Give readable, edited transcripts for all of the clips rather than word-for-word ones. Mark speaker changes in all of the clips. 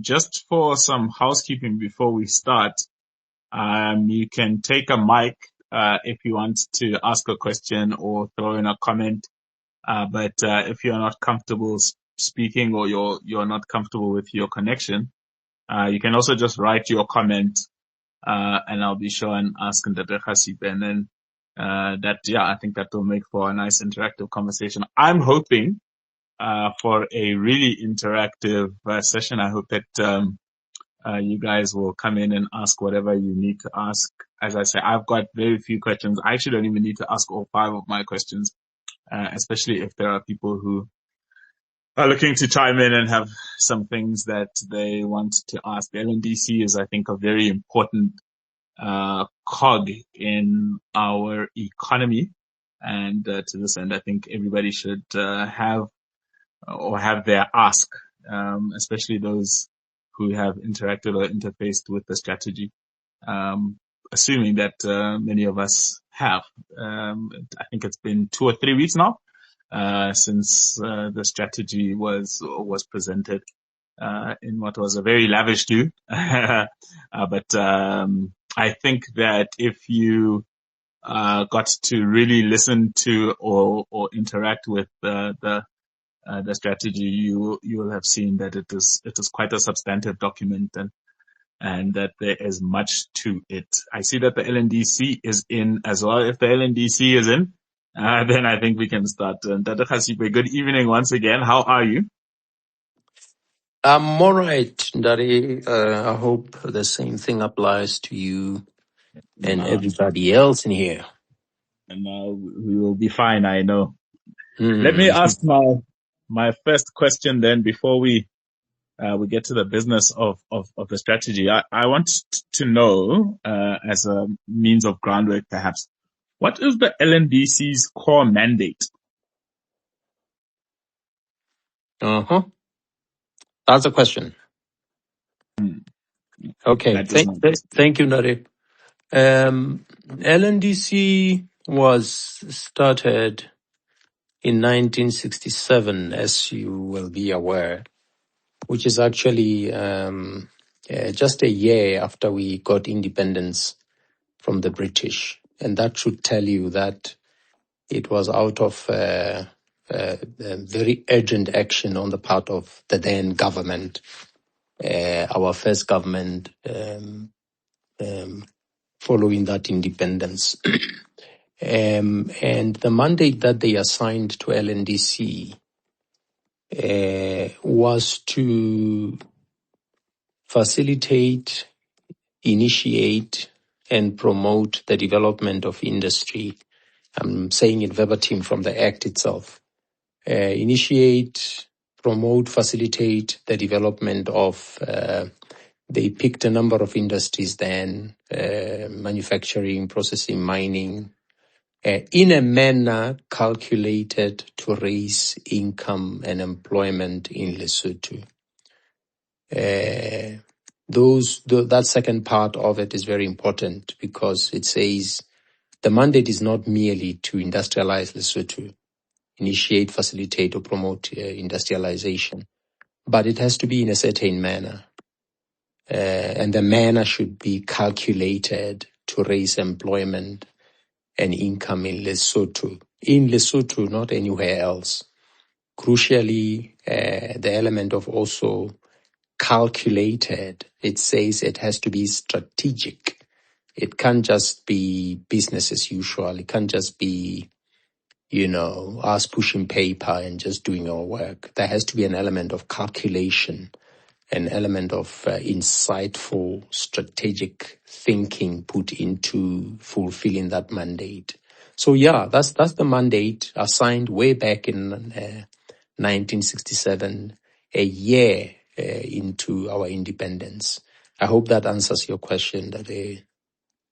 Speaker 1: Just for some housekeeping before we start, you can take a mic, if you want to ask a question or throw in a comment. But if you're not comfortable speaking or you're not comfortable with your connection, you can also just write your comment, and I'll be sure and ask Ndate Khasipe. And then, I think that will make for a nice interactive conversation. I'm hoping for a really interactive session. I hope that you guys will come in and ask whatever you need to ask. As I say, I've got very few questions. I actually don't even need to ask all 5 of my questions, especially if there are people who are looking to chime in and have some things that they want to ask. The LNDC is, I think, a very important cog in our economy. And to this end, I think everybody should have their ask, especially those who have interacted or interfaced with the strategy, assuming that many of us have. I think it's been 2 or 3 weeks now since the strategy was presented in what was a very lavish do. But I think that if you got to really listen to or interact with the strategy, you will have seen that it is quite a substantive document, and that there is much to it. I see that the LNDC is in as well. If the LNDC is in, then I think we can start. Ndate Khasipe, good evening once again. How are you?
Speaker 2: I'm all right, Ndari. I hope the same thing applies to you and everybody else in here.
Speaker 1: And we will be fine, I know. Let me ask my first question then before we get to the business of the strategy. I want to know, as a means of groundwork perhaps, what is the LNDC's core mandate?
Speaker 2: That's a question. Okay, thank you, Nare. LNDC was started in 1967, as you will be aware, which is actually just a year after we got independence from the British. And that should tell you that it was out of very urgent action on the part of the then government, our first government, following that independence. And the mandate that they assigned to LNDC was to facilitate, initiate, and promote the development of industry. I'm saying it verbatim from the Act itself. Initiate, promote, facilitate the development of, they picked a number of industries then, manufacturing, processing, mining, in a manner calculated to raise income and employment in Lesotho. That second part of it is very important because it says the mandate is not merely to industrialize Lesotho, initiate, facilitate, or promote industrialization, but it has to be in a certain manner. And the manner should be calculated to raise employment and income in Lesotho. In Lesotho, not anywhere else. Crucially, the element of also calculated, it says it has to be strategic. It can't just be business as usual. It can't just be, us pushing paper and just doing our work. There has to be an element of calculation, an element of insightful, strategic thinking put into fulfilling that mandate. So that's the mandate assigned way back in 1967, a year into our independence. I hope that answers your question.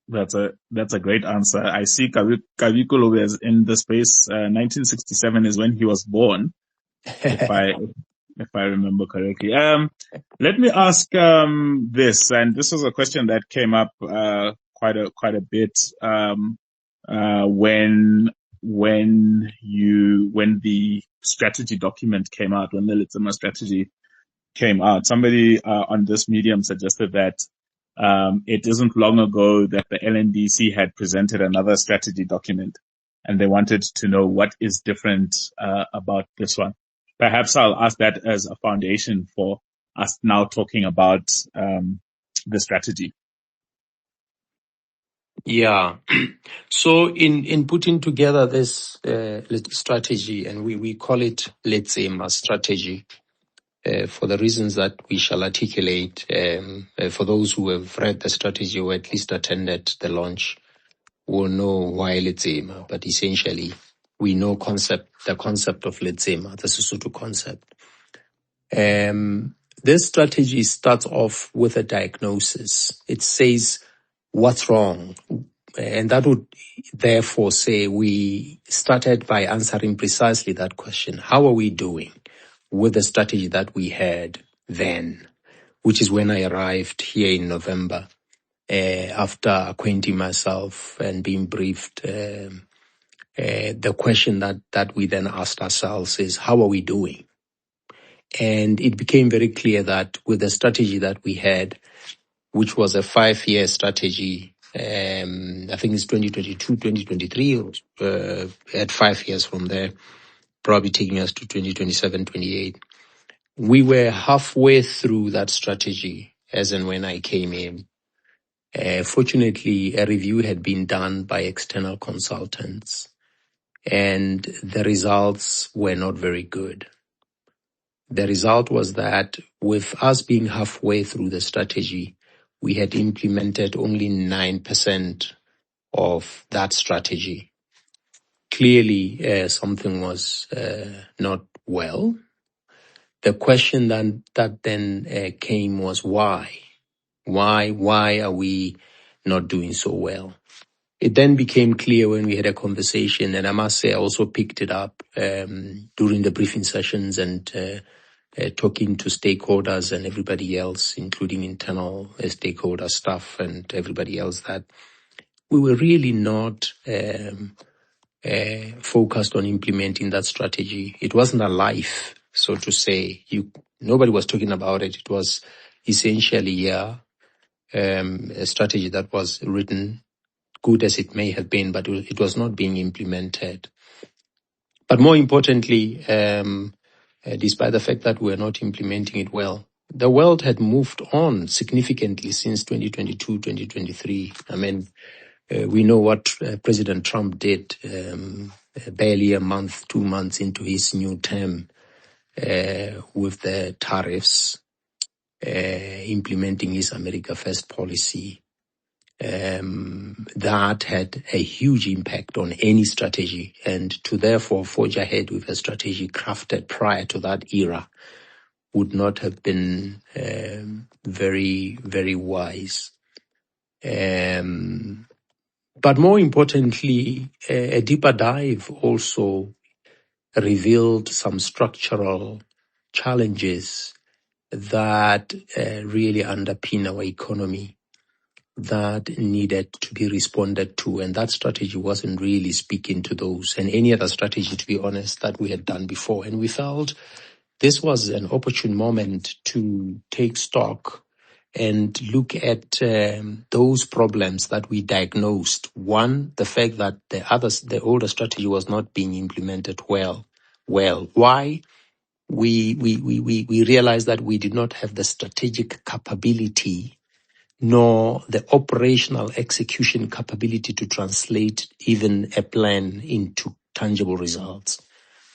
Speaker 1: That's a great answer. I see Kabelo is in the space. 1967 is when he was born, if I remember correctly. Let me ask this, and this was a question that came up quite a bit when the strategy document came out, when the Letsema Strategy came out. Somebody on this medium suggested that it isn't long ago that the LNDC had presented another strategy document, and they wanted to know what is different about this one. Perhaps I'll ask that as a foundation for us now talking about the strategy.
Speaker 2: Yeah. So in putting together this strategy, and we call it Letsema Strategy, for the reasons that we shall articulate, for those who have read the strategy or at least attended the launch will know why Letsema, but essentially we know the concept of Letsema, the Sesotho concept. This strategy starts off with a diagnosis. It says what's wrong, and that would therefore say we started by answering precisely that question. How are we doing with the strategy that we had then, which is when I arrived here in November, after acquainting myself and being briefed. The question that we then asked ourselves is, how are we doing? And it became very clear that with the strategy that we had, which was a 5-year strategy, I think it's 2022, 2023, at 5 years from there, probably taking us to 2027, 28. We were halfway through that strategy as and when I came in. Fortunately, a review had been done by external consultants, and the results were not very good. The result was that with us being halfway through the strategy, we had implemented only 9% of that strategy. Clearly, something was not well. The question that then came was why? Why are we not doing so well? It then became clear when we had a conversation, and I must say I also picked it up during the briefing sessions and talking to stakeholders and everybody else, including internal stakeholder staff and everybody else, that we were really not focused on implementing that strategy. It wasn't alive, so to say. Nobody was talking about it. It was essentially a strategy that was written, good as it may have been, but it was not being implemented. But more importantly, despite the fact that we were not implementing it well, the world had moved on significantly since 2022, 2023. I mean, we know what President Trump did barely a month, 2 months into his new term with the tariffs, implementing his America First policy. That had a huge impact on any strategy, and to therefore forge ahead with a strategy crafted prior to that era would not have been very, very wise. But more importantly, a deeper dive also revealed some structural challenges that really underpin our economy that needed to be responded to. And that strategy wasn't really speaking to those and any other strategy, to be honest, that we had done before. And we felt this was an opportune moment to take stock and look at those problems that we diagnosed. One, the fact that the older strategy was not being implemented well. Why? We realized that we did not have the strategic capability nor the operational execution capability to translate even a plan into tangible results.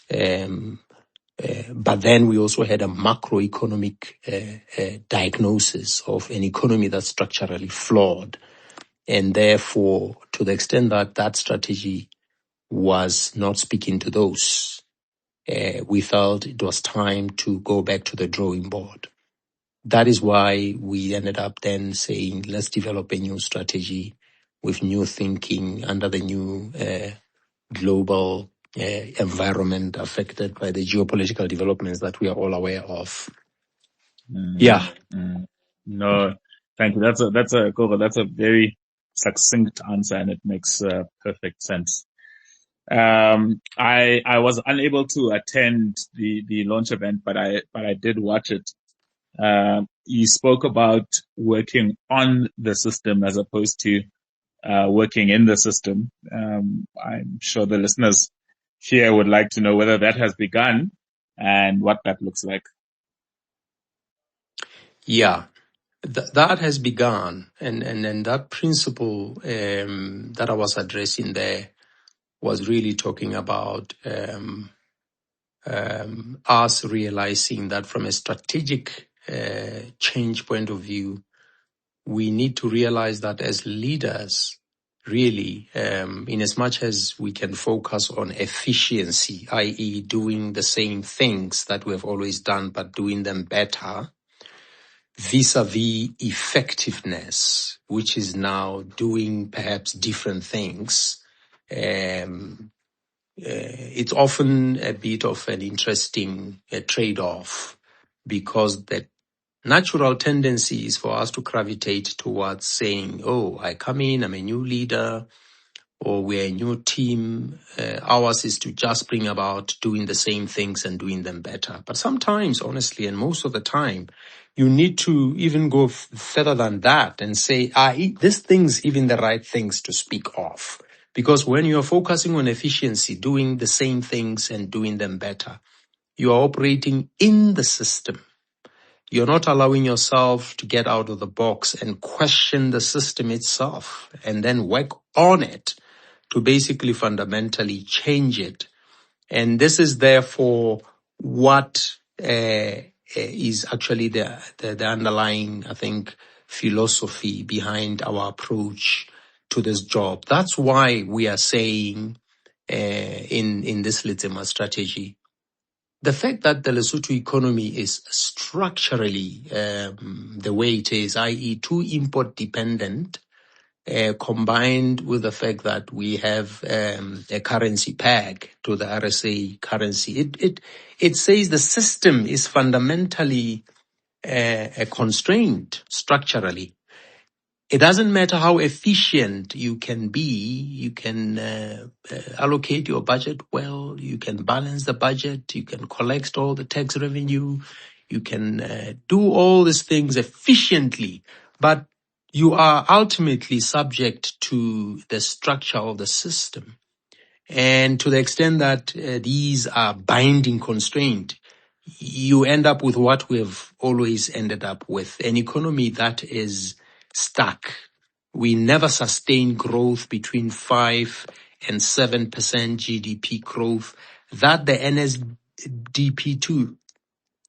Speaker 2: But then we also had a macroeconomic diagnosis of an economy that's structurally flawed. And therefore, to the extent that that strategy was not speaking to those, we felt it was time to go back to the drawing board. That is why we ended up then saying, let's develop a new strategy with new thinking under the new global environment affected by the geopolitical developments that we are all aware of. Yeah.
Speaker 1: No, thank you. That's a very succinct answer, and it makes perfect sense. I was unable to attend the launch event, but I did watch it. You spoke about working on the system as opposed to working in the system. I'm sure the listeners here would like to know whether that has begun and what that looks like.
Speaker 2: Yeah, that has begun. And that principle that I was addressing there was really talking about us realizing that from a strategic change point of view, we need to realize that as leaders, really, in as much as we can focus on efficiency, i.e. doing the same things that we have always done, but doing them better, vis-a-vis effectiveness, which is now doing perhaps different things. It's often a bit of an interesting trade-off, because the natural tendency is for us to gravitate towards saying, oh, I come in, I'm a new leader, or we're a new team. Ours is to just bring about doing the same things and doing them better. But sometimes, honestly, and most of the time, you need to even go further than that and say, this thing's even the right things to speak of. Because when you're focusing on efficiency, doing the same things and doing them better, you are operating in the system. You're not allowing yourself to get out of the box and question the system itself and then work on it to basically fundamentally change it. And this is therefore what is actually the underlying, I think, philosophy behind our approach to this job. That's why we are saying in this Letsema strategy, the fact that the Lesotho economy is structurally the way it is, i.e. too import dependent, combined with the fact that we have a currency peg to the RSA currency, it says the system is fundamentally constrained structurally. It doesn't matter how efficient you can be, you can allocate your budget well, you can balance the budget, you can collect all the tax revenue, you can do all these things efficiently, but you are ultimately subject to the structure of the system. And to the extent that these are binding constraint, you end up with what we have always ended up with, an economy that is stuck. We never sustain growth between 5 and 7% GDP growth that the NSDP2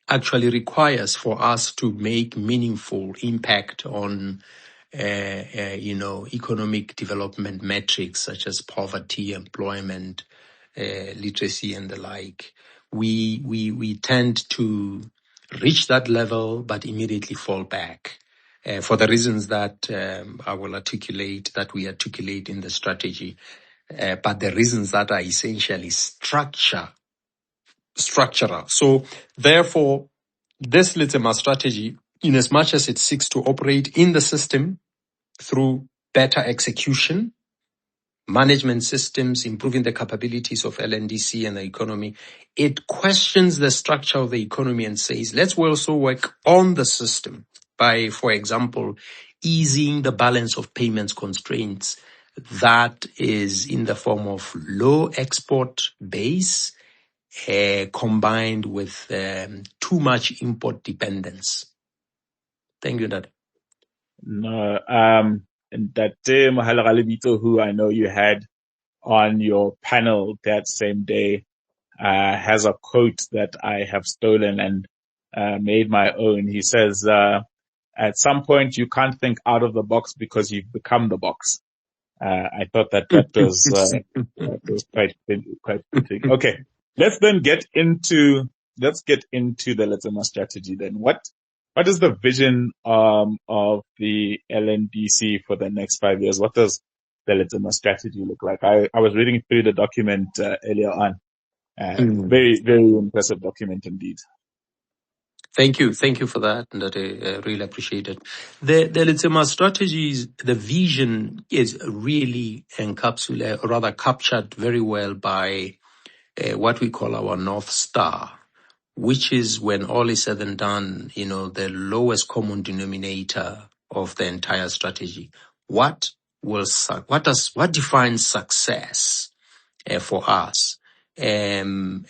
Speaker 2: actually requires for us to make meaningful impact on economic development metrics such as poverty, employment, literacy, and the like. We tend to reach that level, but immediately fall back for the reasons that I will articulate, that we articulate in the strategy, but the reasons that are essentially structural. So therefore, this Letsema strategy, in as much as it seeks to operate in the system through better execution, management systems, improving the capabilities of LNDC and the economy, it questions the structure of the economy and says, let's also work on the system by, for example, easing the balance of payments constraints that is in the form of low export base combined with too much import dependence. Thank you, Dad.
Speaker 1: No, and that Mahalagale who I know you had on your panel that same day, has a quote that I have stolen and made my own. He says, at some point you can't think out of the box because you've become the box. I thought that was quite fitting. Okay. Let's get into the Letsema strategy then. What is the vision, of the LNDC for the next 5 years? What does the Letsema strategy look like? I was reading through the document, earlier on. Very, very impressive document indeed.
Speaker 2: Thank you for that, and that I really appreciate it. The Letsema strategies, the vision is really encapsulated, or rather captured very well by what we call our North Star, which is, when all is said and done, the lowest common denominator of the entire strategy. What defines success for us? And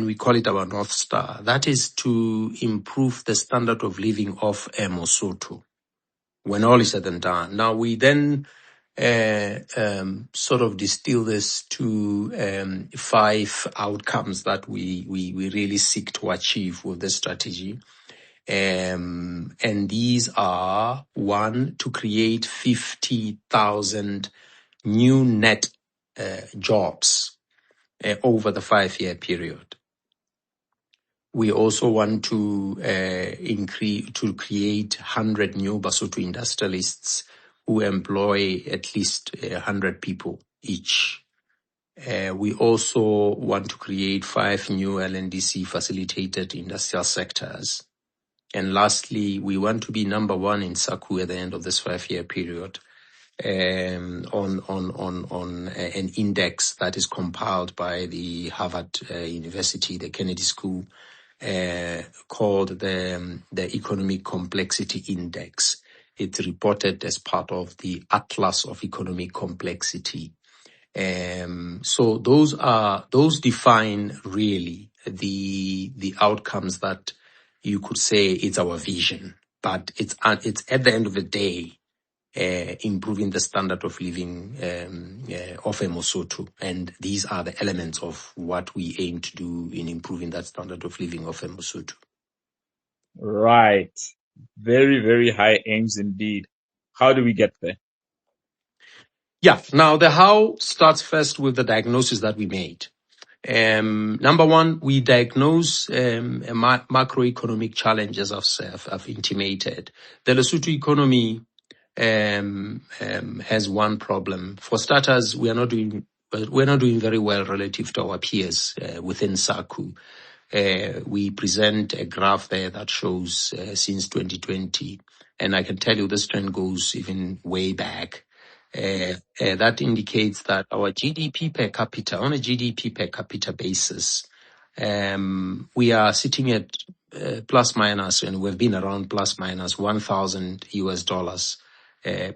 Speaker 2: we call it our North Star. That is to improve the standard of living of Lesotho, when all is said and done. Now, we then sort of distill this to 5 outcomes that we really seek to achieve with this strategy. And these are: 1, to create 50,000 new net jobs over the 5-year period. We also want to create 100 new Basotho industrialists who employ at least 100 people each. We also want to create 5 new LNDC facilitated industrial sectors. And lastly, we want to be number 1 in SACU at the end of this 5-year period, on an index that is compiled by the Harvard University, the Kennedy School, called the Economic Complexity Index. It's reported as part of the Atlas of Economic Complexity. So those define really the outcomes that you could say it's our vision, but it's at the end of the day improving the standard of living of Lesotho, and these are the elements of what we aim to do in improving that standard of living of Lesotho.
Speaker 1: Right. Very, very high aims indeed. How do we get there?
Speaker 2: Yeah. Now, the how starts first with the diagnosis that we made. Number 1, we diagnose macroeconomic challenges I've intimated. The Lesotho economy has one problem. For starters, we're not doing very well relative to our peers within SACU. We present a graph there that shows since 2020, and I can tell you this trend goes even way back. That indicates that our GDP per capita, on a GDP per capita basis, we are sitting at plus minus, and we've been around plus minus $1,000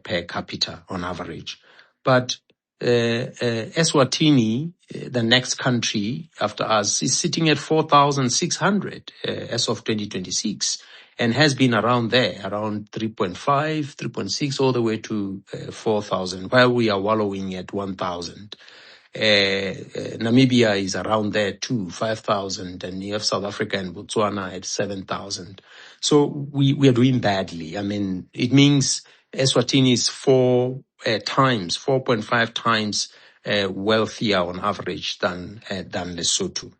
Speaker 2: per capita on average. But Eswatini, the next country after us, is sitting at 4,600 as of 2026, and has been around there, around 3.5, 3.6, all the way to 4,000, while we are wallowing at 1,000. Namibia is around there too, 5,000, and you have South Africa and Botswana at 7,000. So we are doing badly. I mean, it means Eswatini is 4.5 times wealthier on average than Lesotho,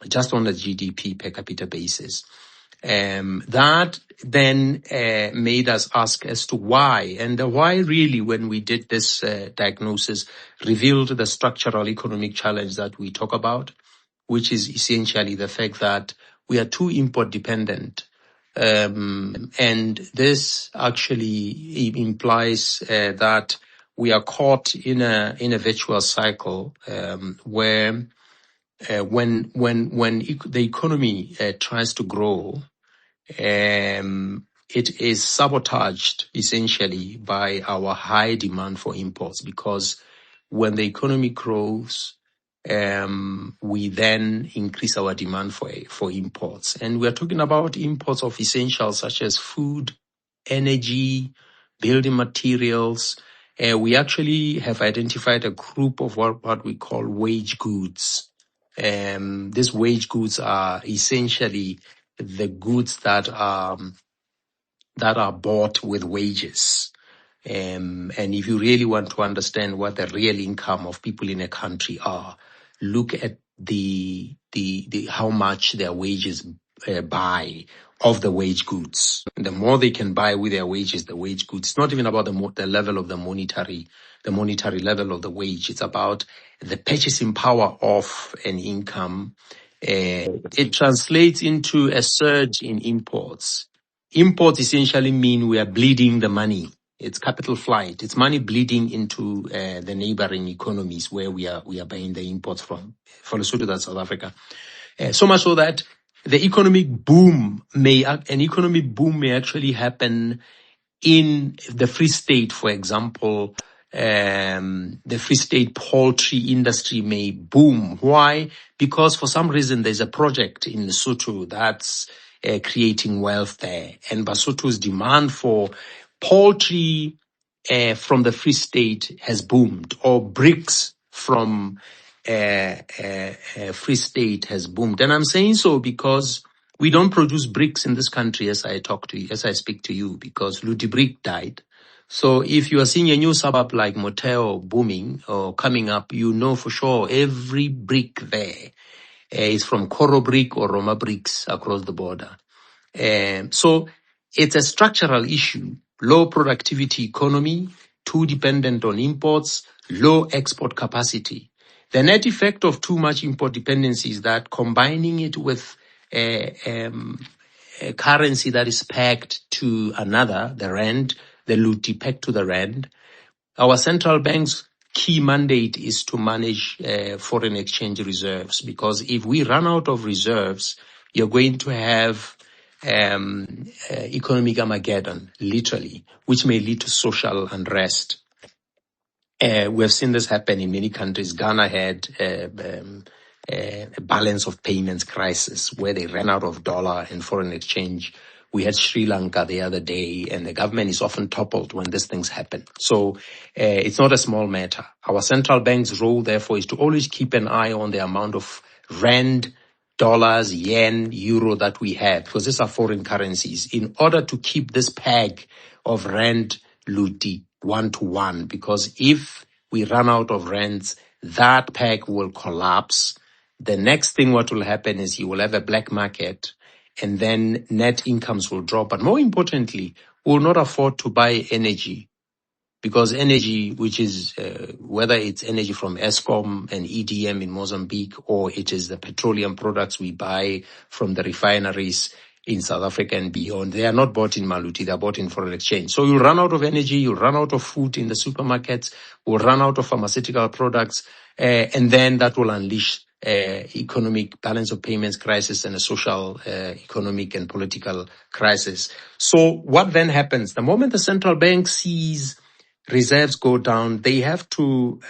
Speaker 2: just on the GDP per capita basis. That then made us ask as to why. And the why really, when we did this diagnosis, revealed the structural economic challenge that we talk about, which is essentially the fact that we are too import dependent. And this actually implies that we are caught in a virtuous cycle where when the economy tries to grow, it is sabotaged essentially by our high demand for imports, because when the economy grows, we then increase our demand for imports. And we're talking about imports of essentials such as food, energy, building materials. We actually have identified a group of what we call wage goods. These wage goods are essentially the goods that are bought with wages. And if you really want to understand what the real income of people in a country are, look at the how much their wages buy of the wage goods. The more they can buy with their wages, the wage goods. It's not even about the level of the monetary level of the wage. It's about the purchasing power of an income. It translates into a surge in imports. Imports essentially mean we are bleeding the money. It's capital flight. It's money bleeding into the neighboring economies where we are buying the imports from. For Lesotho, that's South Africa. So much so that the economic boom may actually happen in the Free State, for example. The Free State poultry industry may boom. Why? Because for some reason there's a project in Lesotho that's creating wealth there, and Basotho's demand for poultry from the Free State has boomed, or bricks from Free State has boomed. And I'm saying so because we don't produce bricks in this country as I speak to you, because Luti Brick died. So if you are seeing a new suburb like Moteo booming or coming up, you know for sure every brick there is from Koro Brick or Roma Bricks across the border. So it's a structural issue. Low productivity economy, too dependent on imports, low export capacity. The net effect of too much import dependency is that combining it with a currency that is pegged to another, the rand, the Luti pegged to the rand. Our central bank's key mandate is to manage foreign exchange reserves, because if we run out of reserves, you're going to have economic Armageddon, literally, which may lead to social unrest. We have seen this happen in many countries. Ghana had a balance of payments crisis where they ran out of dollar and foreign exchange. We had Sri Lanka the other day, and the government is often toppled when these things happen. So it's not a small matter. Our central bank's role, therefore, is to always keep an eye on the amount of rand, dollars, yen, euro that we have, because these are foreign currencies, in order to keep this peg of rand, Luti 1-to-1, because if we run out of rands, that peg will collapse. The next thing what will happen is you will have a black market, and then net incomes will drop. But more importantly, we will not afford to buy energy, because energy, which is whether it's energy from Eskom and EDM in Mozambique, or it is the petroleum products we buy from the refineries in South Africa and beyond, they are not bought in Maluti, they are bought in foreign exchange. So you'll run out of energy, you'll run out of food in the supermarkets, we'll run out of pharmaceutical products, and then that will unleash economic balance of payments crisis and a social, economic and political crisis. So what then happens? The moment the central bank sees reserves go down, they have to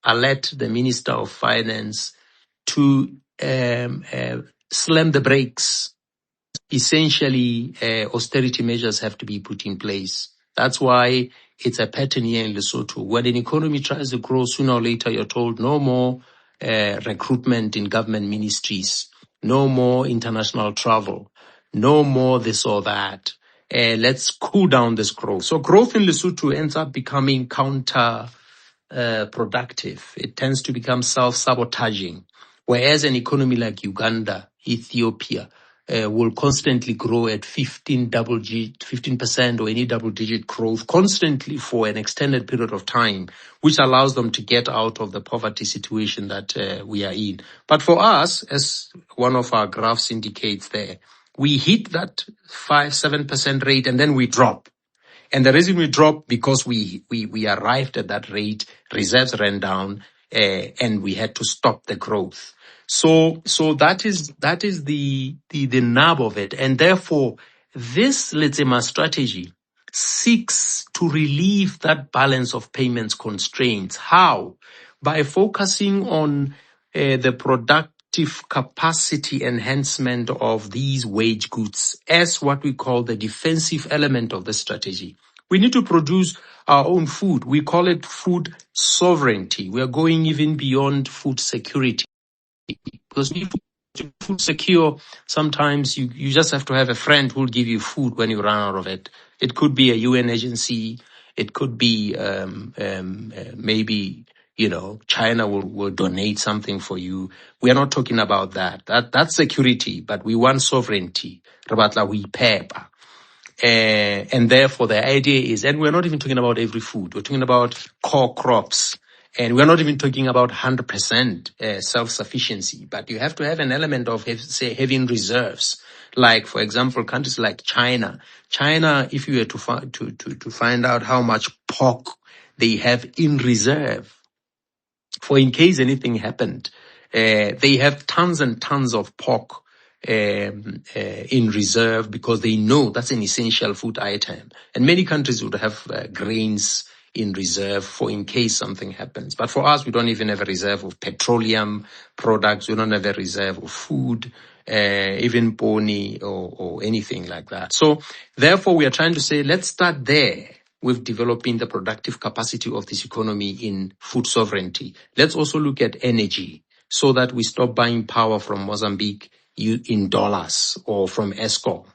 Speaker 2: alert the Minister of Finance to slam the brakes. Essentially, austerity measures have to be put in place. That's why it's a pattern here in Lesotho. When an economy tries to grow, sooner or later you're told no more recruitment in government ministries, no more international travel, no more this or that. Let's cool down this growth. So growth in Lesotho ends up becoming productive. It tends to become self-sabotaging. Whereas an economy like Uganda, Ethiopia, will constantly grow at 15% or any double-digit growth constantly for an extended period of time, which allows them to get out of the poverty situation that we are in. But for us, as one of our graphs indicates there, we hit that 5-7% rate and then we drop. And the reason we dropped, because we arrived at that rate, reserves ran down, and we had to stop the growth. So that is the nub of it. And therefore, this Letsema strategy seeks to relieve that balance of payments constraints. How? By focusing on the productive capacity enhancement of these wage goods as what we call the defensive element of the strategy. We need to produce our own food. We call it food sovereignty. We are going even beyond food security. Because if food secure, sometimes you just have to have a friend who will give you food when you run out of it. It could be a UN agency. It could be maybe, China will donate something for you. We are not talking about that. That's security, but we want sovereignty. We paper. And therefore the idea is, and we're not even talking about every food. We're talking about core crops. And we're not even talking about 100% self-sufficiency, but you have to have an element of, say, having reserves. Like, for example, countries like China. China, if you were to find out how much pork they have in reserve, for in case anything happened, They have tons and tons of pork in reserve because they know that's an essential food item. And many countries would have grains in reserve for in case something happens. But for us, we don't even have a reserve of petroleum products. We don't have a reserve of food, even pony or anything like that. So therefore, we are trying to say, let's start there with developing the productive capacity of this economy in food sovereignty. Let's also look at energy so that we stop buying power from Mozambique in dollars or from Eskom.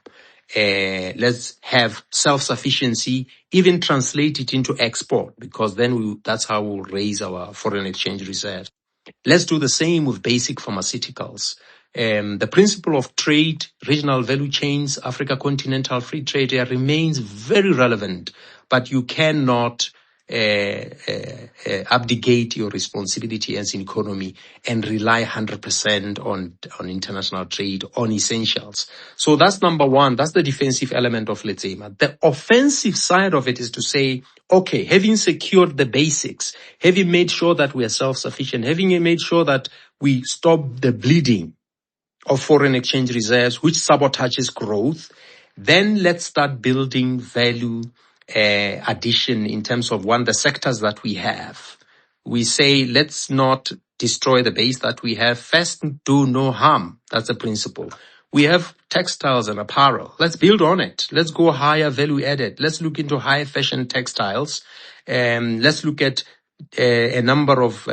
Speaker 2: Let's have self-sufficiency, even translate it into export, because then that's how we'll raise our foreign exchange reserves. Let's do the same with basic pharmaceuticals. The principle of trade, regional value chains, Africa continental free trade remains very relevant, but you cannot abdicate your responsibility as an economy and rely 100% on international trade, on essentials. So that's number one. That's the defensive element of Letsema. The offensive side of it is to say, okay, having secured the basics, having made sure that we are self-sufficient, having made sure that we stop the bleeding of foreign exchange reserves, which sabotages growth, then let's start building value addition in terms of the sectors that we have. We say, let's not destroy the base that we have. First, do no harm. That's the principle. We have textiles and apparel. Let's build on it. Let's go higher value added. Let's look into high fashion textiles. Let's look at a number of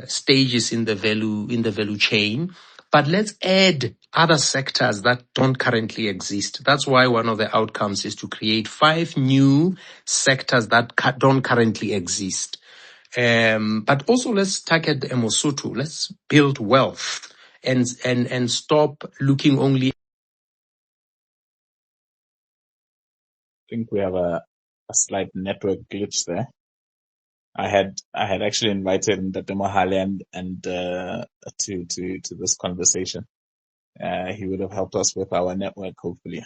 Speaker 2: stages in the value chain. But let's add other sectors that don't currently exist. That's why one of the outcomes is to create 5 new sectors that don't currently exist. But also let's target Lesotho. Let's build wealth and stop looking only.
Speaker 1: I think we have a slight network glitch there. I had actually invited Letsema and to this conversation. He would have helped us with our network, hopefully.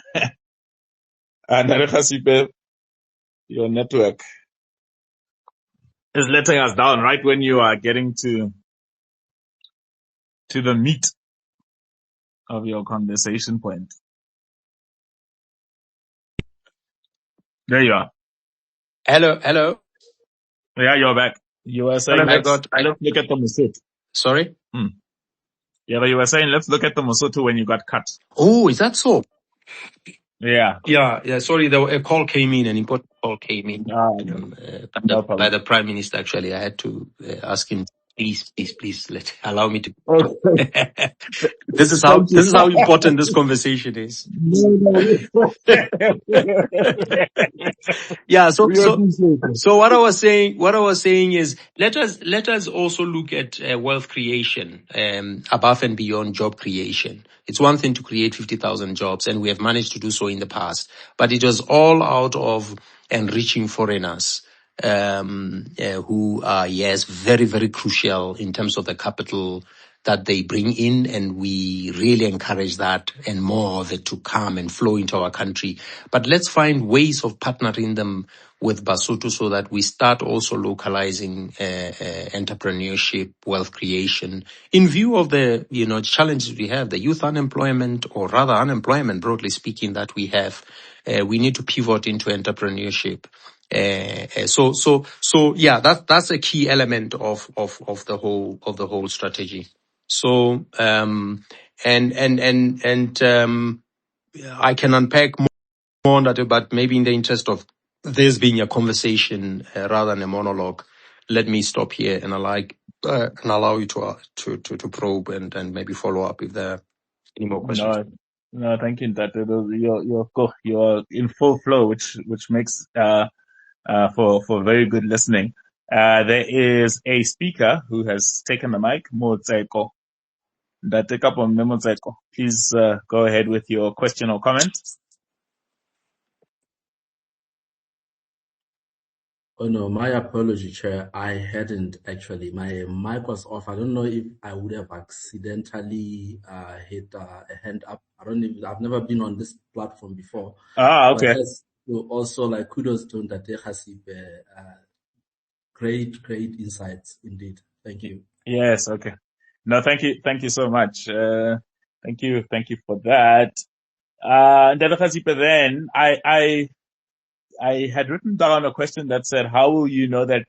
Speaker 1: Your network is letting us down right when you are getting to the meat of your conversation point. There you are.
Speaker 2: Hello.
Speaker 1: Yeah, you're back. You were saying let's look at the Lesotho.
Speaker 2: Sorry?
Speaker 1: Yeah, but you were saying let's look at the Lesotho when you got cut.
Speaker 2: Oh, is that so?
Speaker 1: Yeah.
Speaker 2: Yeah. Sorry, a call came in, an important call came in by the Prime Minister. Actually, I had to ask him, please, allow me to.
Speaker 1: Okay.
Speaker 2: This is how important this conversation is. Yeah. So what I was saying is let us also look at wealth creation above and beyond job creation. It's one thing to create 50,000 jobs, and we have managed to do so in the past, but it was all out of enriching foreigners who are, yes, very, very crucial in terms of the capital that they bring in, and we really encourage that and more of it to come and flow into our country. But let's find ways of partnering them with Basotho so that we start also localizing entrepreneurship, wealth creation, in view of the challenges we have, the youth unemployment, or rather unemployment, broadly speaking, that we have. We need to pivot into entrepreneurship. So yeah, that's a key element of the whole strategy. So I can unpack more on that, but maybe in the interest of this being a conversation rather than a monologue, let me stop here and allow you to probe and maybe follow up if there are any more questions.
Speaker 1: No, thank you. That you're in full flow, which makes for very good listening. There is a speaker who has taken the mic, Motseko. Please go ahead with your question or comment.
Speaker 3: Oh no, my apology, Chair. I hadn't actually. My mic was off. I don't know if I would have accidentally hit a hand up. I don't know. I've never been on this platform before.
Speaker 1: Okay.
Speaker 3: But also, kudos to Ndate Hasib. Great insights indeed. Thank you.
Speaker 1: Yes. Okay. No, thank you so much. Thank you for that. Then I had written down a question that said, how will you know that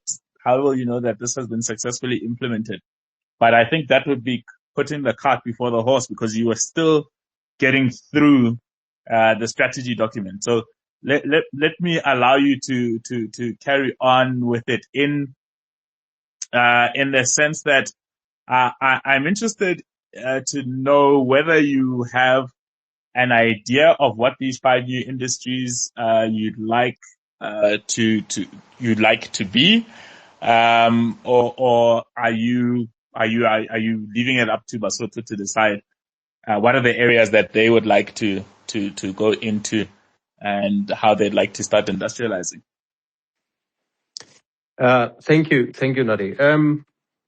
Speaker 1: this has been successfully implemented? But I think that would be putting the cart before the horse, because you were still getting through the strategy document. So let me allow you to carry on with it in the sense that I'm interested to know whether you have an idea of what these 5 new industries you'd like to be, or are you leaving it up to Basotho to decide what are the areas that they would like to go into and how they'd like to start industrializing?
Speaker 2: Thank you, Nadi.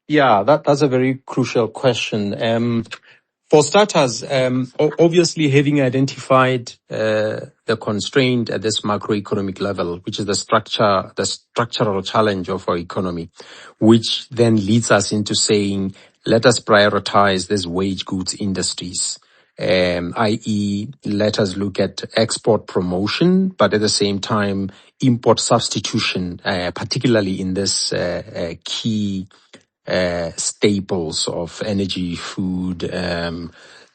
Speaker 2: Yeah, that's a very crucial question. For starters, obviously having identified the constraint at this macroeconomic level, which is the structural challenge of our economy, which then leads us into saying, let us prioritize these wage goods industries, i.e., let us look at export promotion, but at the same time, import substitution, particularly in this key staples of energy, food,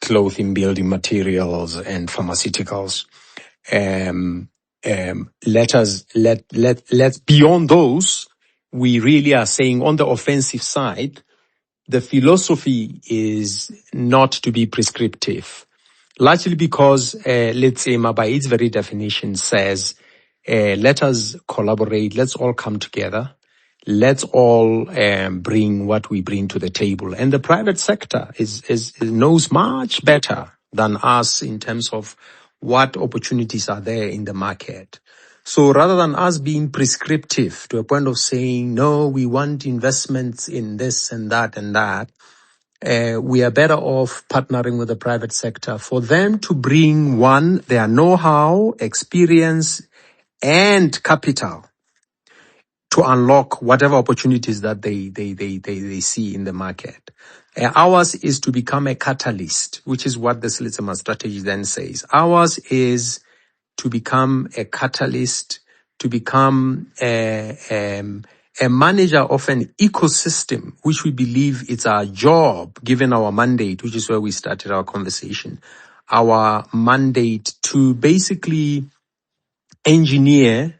Speaker 2: clothing, building materials, and pharmaceuticals. Let's beyond those, we really are saying on the offensive side, the philosophy is not to be prescriptive, largely because Letsema, by its very definition, says, let us collaborate, let's all come together, let's all bring what we bring to the table. And the private sector knows much better than us in terms of what opportunities are there in the market. So rather than us being prescriptive to a point of saying, no, we want investments in this and that and that, we are better off partnering with the private sector for them to bring, one, their know-how, experience, and capital to unlock whatever opportunities that they see in the market. Ours is to become a catalyst, which is what the Letsema Strategy then says. Ours is to become a catalyst, to become a manager of an ecosystem, which we believe it's our job, given our mandate, which is where we started our conversation. Our mandate to basically engineer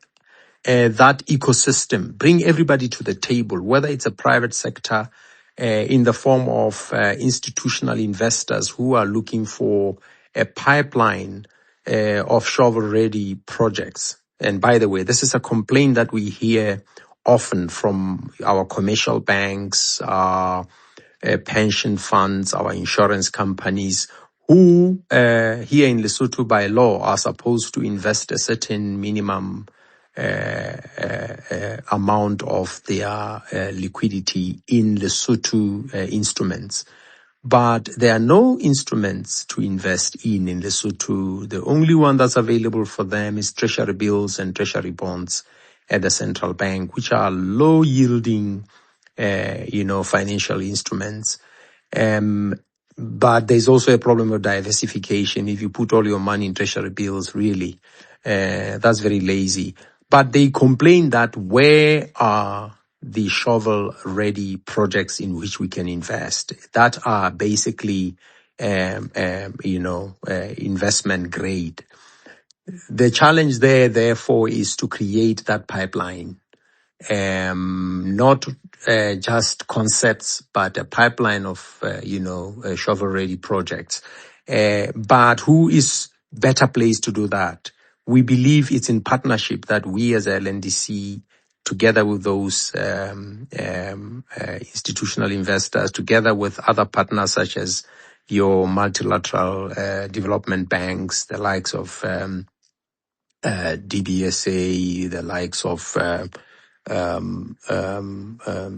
Speaker 2: that ecosystem, bring everybody to the table, whether it's a private sector in the form of institutional investors who are looking for a pipeline of shovel-ready projects. And by the way, this is a complaint that we hear often from our commercial banks, our pension funds, our insurance companies, who here in Lesotho by law are supposed to invest a certain minimum amount of their liquidity in Lesotho instruments. But there are no instruments to invest in Lesotho. The only one that's available for them is treasury bills and treasury bonds at the central bank, which are low yielding, financial instruments. But there's also a problem of diversification. If you put all your money in treasury bills, really, that's very lazy. But they complain that where are the shovel-ready projects in which we can invest that are basically, investment grade. The challenge there, therefore, is to create that pipeline. Not just concepts, but a pipeline of, shovel-ready projects. But who is better placed to do that? We believe it's in partnership that we as LNDC, together with those institutional investors, together with other partners such as your multilateral development banks, the likes of DBSA, the likes of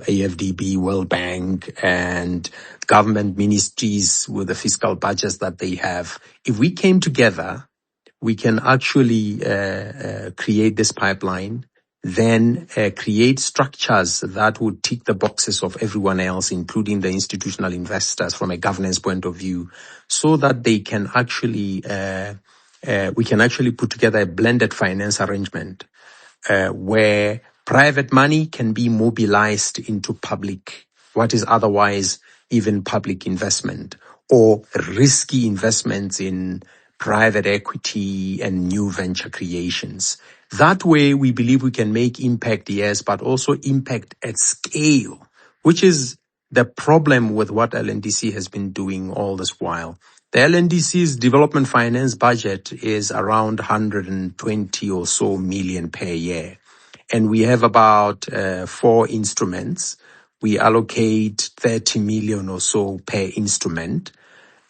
Speaker 2: AFDB, World Bank, and government ministries with the fiscal budgets that they have. If we came together, we can actually create this pipeline, then create structures that would tick the boxes of everyone else, including the institutional investors from a governance point of view, so that they can actually, we can actually put together a blended finance arrangement where private money can be mobilized into public, what is otherwise even public investment, or risky investments in private equity and new venture creations. That way, we believe we can make impact, yes, but also impact at scale, which is the problem with what LNDC has been doing all this while. The LNDC's development finance budget is around 120 or so million per year. And we have about 4 instruments. We allocate 30 million or so per instrument.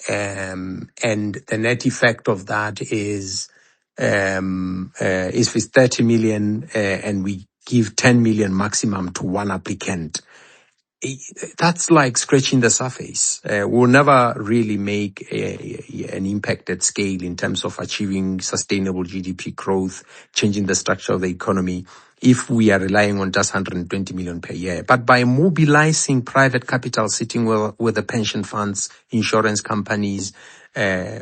Speaker 2: And the net effect of that is with 30 million, and we give 10 million maximum to one applicant. That's like scratching the surface. We'll never really make an impact at scale in terms of achieving sustainable GDP growth, changing the structure of the economy, if we are relying on just 120 million per year. But by mobilizing private capital sitting with the pension funds, insurance companies,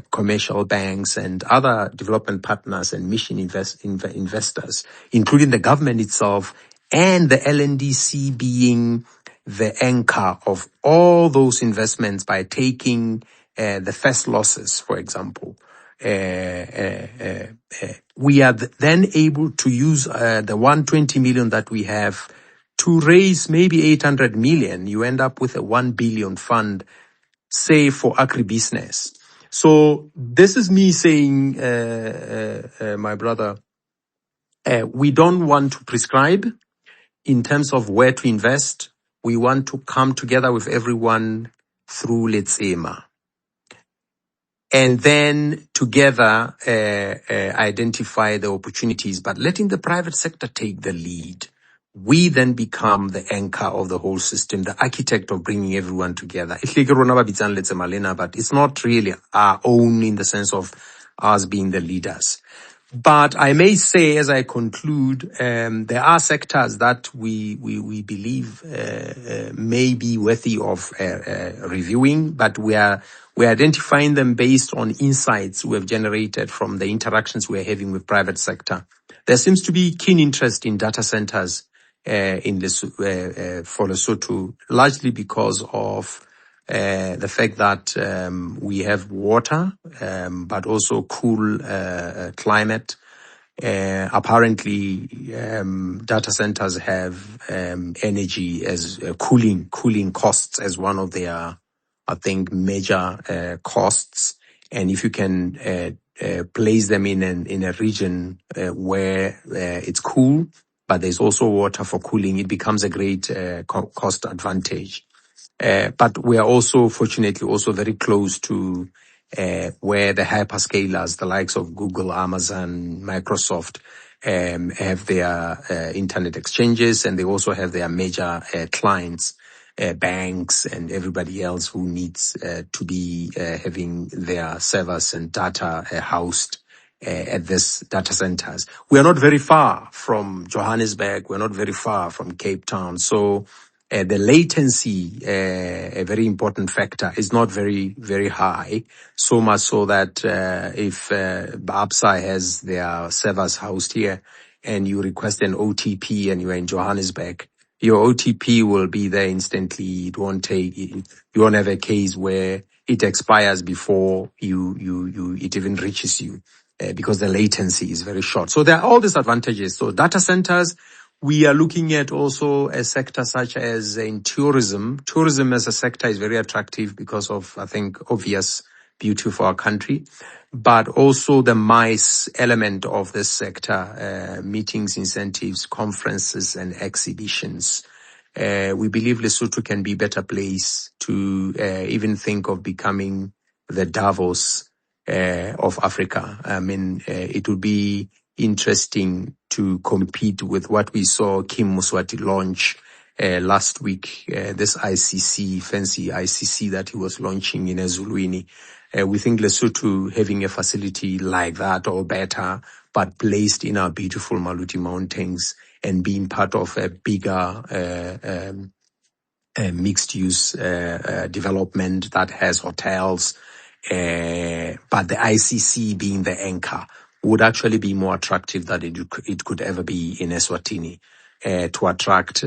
Speaker 2: commercial banks and other development partners and mission investors, including the government itself, and the LNDC being the anchor of all those investments by taking the first losses, for example. We are then able to use the 120 million that we have to raise maybe 800 million. You end up with a 1 billion fund, say, for agribusiness. So this is me saying, my brother, we don't want to prescribe in terms of where to invest. We want to come together with everyone through Letsema. And then together identify the opportunities, but letting the private sector take the lead. We then become the anchor of the whole system, the architect of bringing everyone together. But it's not really our own in the sense of us being the leaders. But I may say, as I conclude, there are sectors that we believe may be worthy of reviewing, but we're identifying them based on insights we have generated from the interactions we're having with private sector. There seems to be keen interest in data centers in this for Lesotho, largely because of the fact that we have water, but also cool climate. Apparently, data centers have energy as cooling costs as one of their, I think, major costs. And if you can place them in a region where it's cool, but there's also water for cooling, it becomes a great cost advantage. But we are also, fortunately, also very close to where the hyperscalers, the likes of Google, Amazon, Microsoft, have their internet exchanges, and they also have their major clients, banks and everybody else who needs to be having their servers and data housed at these data centers. We are not very far from Johannesburg. We're not very far from Cape Town. So the latency, a very important factor, is not very, very high. So much so that if BAPSA has their servers housed here and you request an OTP and you are in Johannesburg, your OTP will be there instantly. It won't take, you won't have a case where it expires before it even reaches you, because the latency is very short. So there are all these advantages. So data centers, we are looking at also a sector such as in tourism. Tourism as a sector is very attractive because of, I think, obvious beauty for our country, but also the MICE element of this sector, meetings, incentives, conferences and exhibitions. We believe Lesotho can be a better place to even think of becoming the Davos of Africa. I mean, it would be interesting to compete with what we saw Kim Muswati launch last week, this ICC, fancy ICC that he was launching in Ezulwini. We think Lesotho having a facility like that or better, but placed in our beautiful Maluti Mountains and being part of a bigger mixed-use development that has hotels, but the ICC being the anchor would actually be more attractive than it could ever be in Eswatini. To attract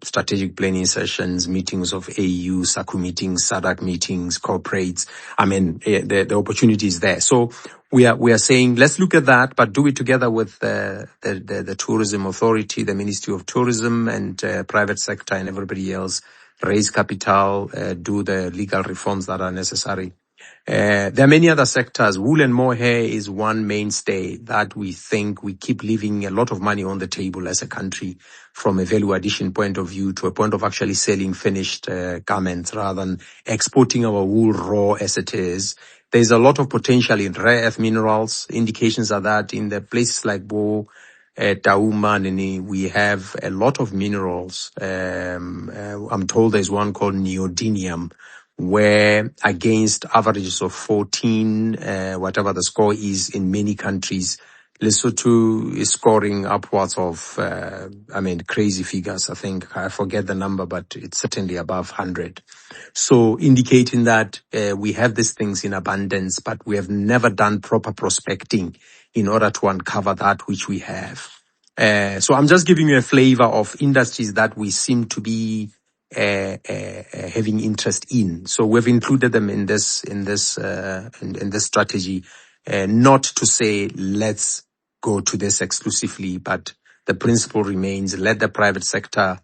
Speaker 2: strategic planning sessions, meetings of AU, SACU meetings, SADC meetings, corporates. I mean, the opportunity is there. So we are saying let's look at that, but do it together with the Tourism Authority, the Ministry of Tourism, and private sector and everybody else. Raise capital, do the legal reforms that are necessary. There are many other sectors. Wool and mohair is one mainstay that we think we keep leaving a lot of money on the table as a country from a value addition point of view to a point of actually selling finished garments rather than exporting our wool raw as it is. There's a lot of potential in rare earth minerals. Indications are that in the places like Bo, Tauma, we have a lot of minerals. I'm told there's one called neodymium, where against averages of 14, whatever the score is in many countries, Lesotho is scoring upwards of, crazy figures. I think I forget the number, but it's certainly above 100. So indicating that we have these things in abundance, but we have never done proper prospecting in order to uncover that which we have. So I'm just giving you a flavor of industries that we seem to be having interest in. So we've included them in this strategy, not to say let's go to this exclusively, but the principle remains: let the private sector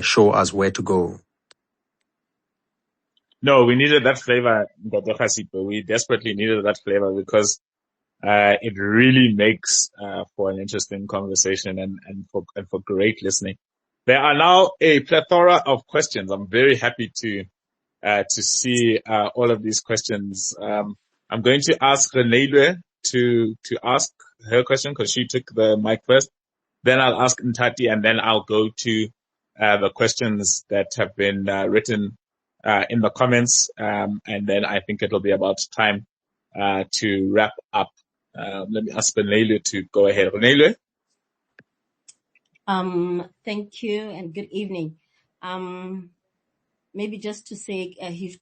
Speaker 2: show us where to go.
Speaker 1: No, we needed that flavor, Dr. Khasipo. We desperately needed that flavor because it really makes for an interesting conversation and for great listening. There are now a plethora of questions. I'm very happy to see all of these questions. I'm going to ask Renelwe to ask her question because she took the mic first. Then I'll ask Ntati, and then I'll go to the questions that have been written in the comments, and then I think it'll be about time to wrap up. Let me ask Renelwe to go ahead. Renelwe?
Speaker 4: Thank you and good evening. Maybe just to say a huge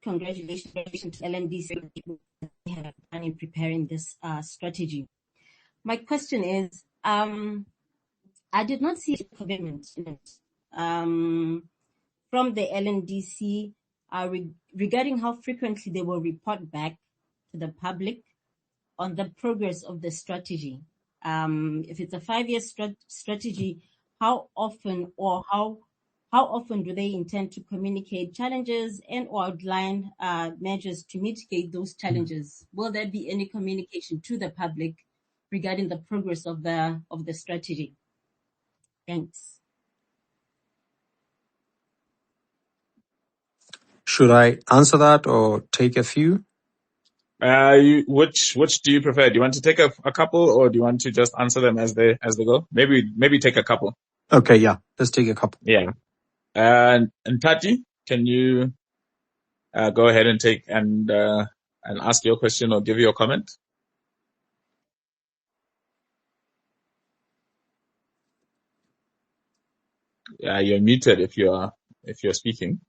Speaker 4: congratulations to LNDC have done in preparing this strategy. My question is, I did not see a commitment in it from the LNDC regarding how frequently they will report back to the public on the progress of the strategy. If it's a 5-year strategy, how often do they intend to communicate challenges and or outline measures to mitigate those challenges? Will there be any communication to the public regarding the progress of the strategy? Thanks.
Speaker 2: Should I answer that or take a few?
Speaker 1: Which do you prefer? Do you want to take a couple, or do you want to just answer them as they go? Maybe take a couple.
Speaker 2: Okay, yeah, let's take a couple.
Speaker 1: Yeah. And Tati, can you go ahead and take and ask your question or give your comment? You're muted if you're speaking.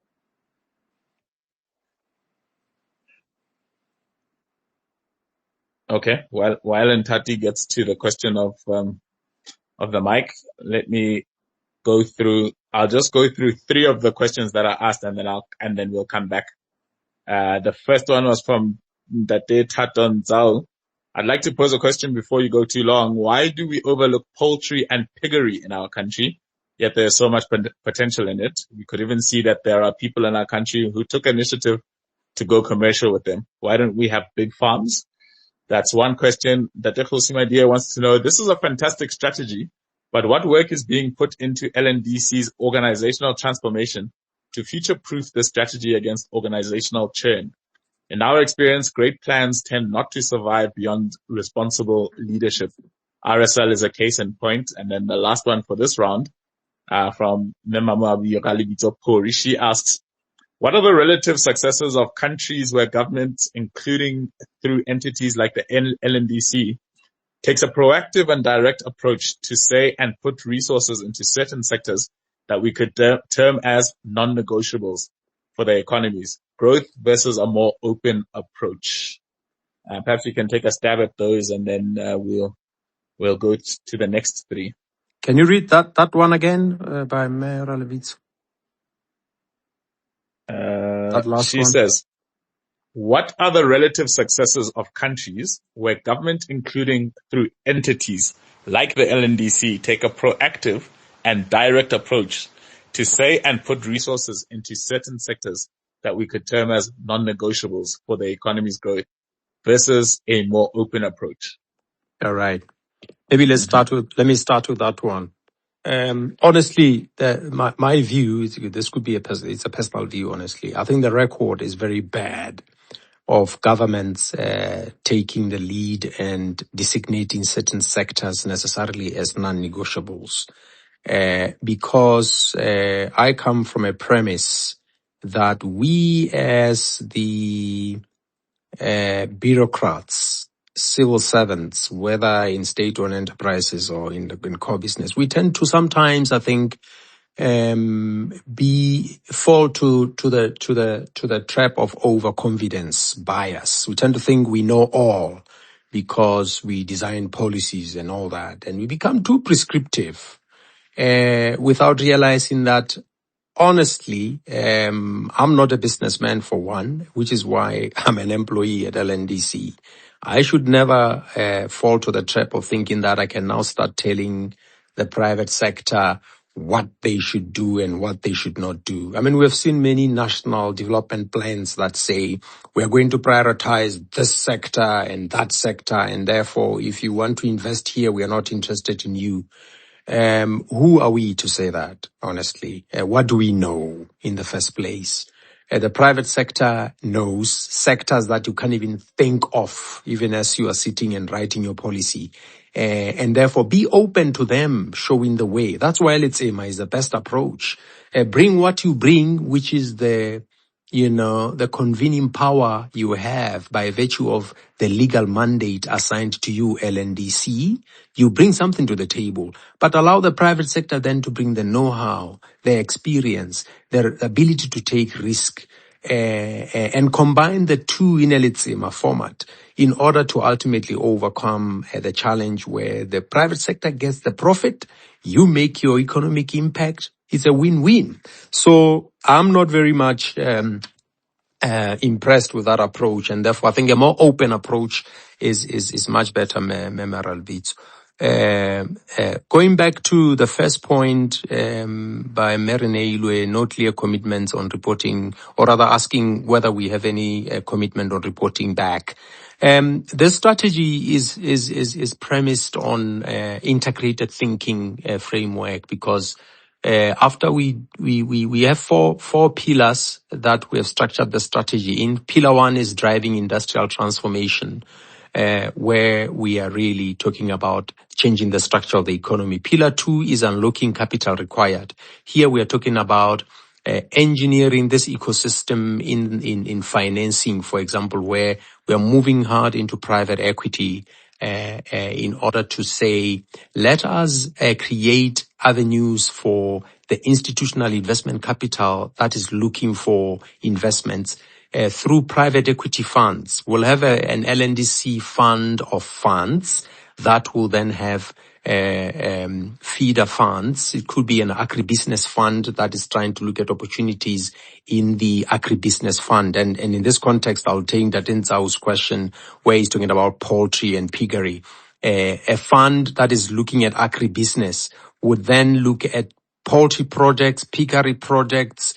Speaker 1: Okay. While Ntati gets to the question of the mic, let me go through. I'll just go through 3 of the questions that I asked, and then we'll come back. The first one was from Date Taton Zhao. I'd like to pose a question before you go too long. Why do we overlook poultry and piggery in our country? Yet there's so much potential in it. We could even see that there are people in our country who took initiative to go commercial with them. Why don't we have big farms? That's one question that Khosima Dia wants to know. This is a fantastic strategy, but what work is being put into LNDC's organizational transformation to future-proof the strategy against organizational churn? In our experience, great plans tend not to survive beyond responsible leadership. RSL is a case in point. And then the last one for this round, from Memama Yogalibito Pori, she asks, What are the relative successes of countries where governments, including through entities like the LNDC, takes a proactive and direct approach to say and put resources into certain sectors that we could term as non-negotiables for their economies? Growth versus a more open approach. Perhaps you can take a stab at those, and then we'll go to the next three.
Speaker 2: Can you read that one again by Mayor Levitz? That last
Speaker 1: She
Speaker 2: one.
Speaker 1: says, what are the relative successes of countries where government, including through entities like the LNDC, take a proactive and direct approach to say and put resources into certain sectors that we could term as non-negotiables for the economy's growth versus a more open approach?
Speaker 2: All right. Maybe let me start with that one. Honestly, my view is this could be it's a personal view. Honestly, I think the record is very bad of governments taking the lead and designating certain sectors necessarily as non-negotiables. Because I come from a premise that we as the bureaucrats, civil servants, whether in state-owned enterprises or in core business, we tend to sometimes, I think, fall to the trap of overconfidence bias. We tend to think we know all because we design policies and all that, and we become too prescriptive without realizing that. Honestly, I'm not a businessman for one, which is why I'm an employee at LNDC. I should never fall to the trap of thinking that I can now start telling the private sector what they should do and what they should not do. I mean, we've seen many national development plans that say we're going to prioritize this sector and that sector, and therefore, if you want to invest here, we are not interested in you. Who are we to say that, honestly? What do we know in the first place? The private sector knows sectors that you can't even think of, even as you are sitting and writing your policy. And therefore be open to them showing the way. That's why Letsema is the best approach. Bring what you bring, which is the convening power you have by virtue of the legal mandate assigned to you, LNDC. You bring something to the table, but allow the private sector then to bring the know-how, their experience, their ability to take risk, and combine the two in a Letsema format in order to ultimately overcome the challenge where the private sector gets the profit, you make your economic impact. It's a win-win. So I'm not very much impressed with that approach, and therefore I think a more open approach is much better, Memoral Beats. Going back to the first point by Merine Ilwe, no clear commitments on reporting, or rather asking whether we have any commitment on reporting back. The strategy is premised on integrated thinking framework, because after we have four pillars that we have structured the strategy in. Pillar one is driving industrial transformation, where we are really talking about changing the structure of the economy. Pillar two is unlocking capital required. Here we are talking about engineering this ecosystem in financing, for example, where we are moving hard into private equity in order to say, let us create avenues for the institutional investment capital that is looking for investments through private equity funds. We'll have an LNDC fund of funds that will then have feeder funds. It could be an agribusiness fund that is trying to look at opportunities in the agribusiness fund. And in this context, I'll take Datinzao's question where he's talking about poultry and piggery. A fund that is looking at agribusiness would then look at poultry projects, piggery projects,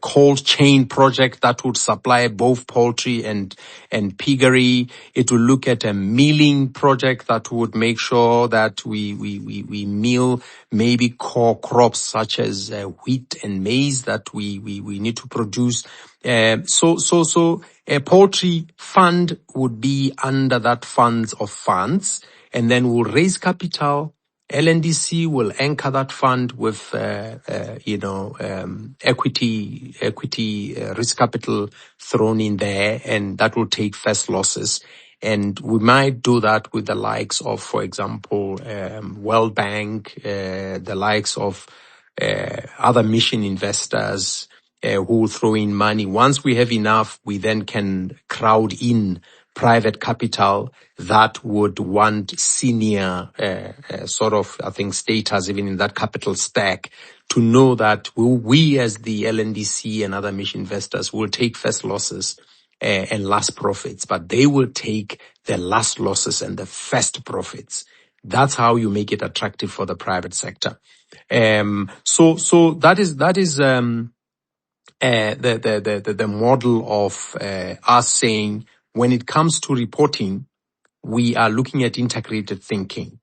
Speaker 2: cold chain project that would supply both poultry and piggery. It will look at a milling project that would make sure that we mill maybe core crops such as wheat and maize that we need to produce. So a poultry fund would be under that funds of funds, and then we'll raise capital LNDC will anchor that fund with, equity risk capital thrown in there, and that will take first losses. And we might do that with the likes of, for example, World Bank, the likes of other mission investors who will throw in money. Once we have enough, we then can crowd in private capital that would want senior status even in that capital stack, to know that we as the LNDC and other mission investors will take first losses and last profits, but they will take the last losses and the first profits. That's how you make it attractive for the private sector. So that is the model of us saying, when it comes to reporting, we are looking at integrated thinking.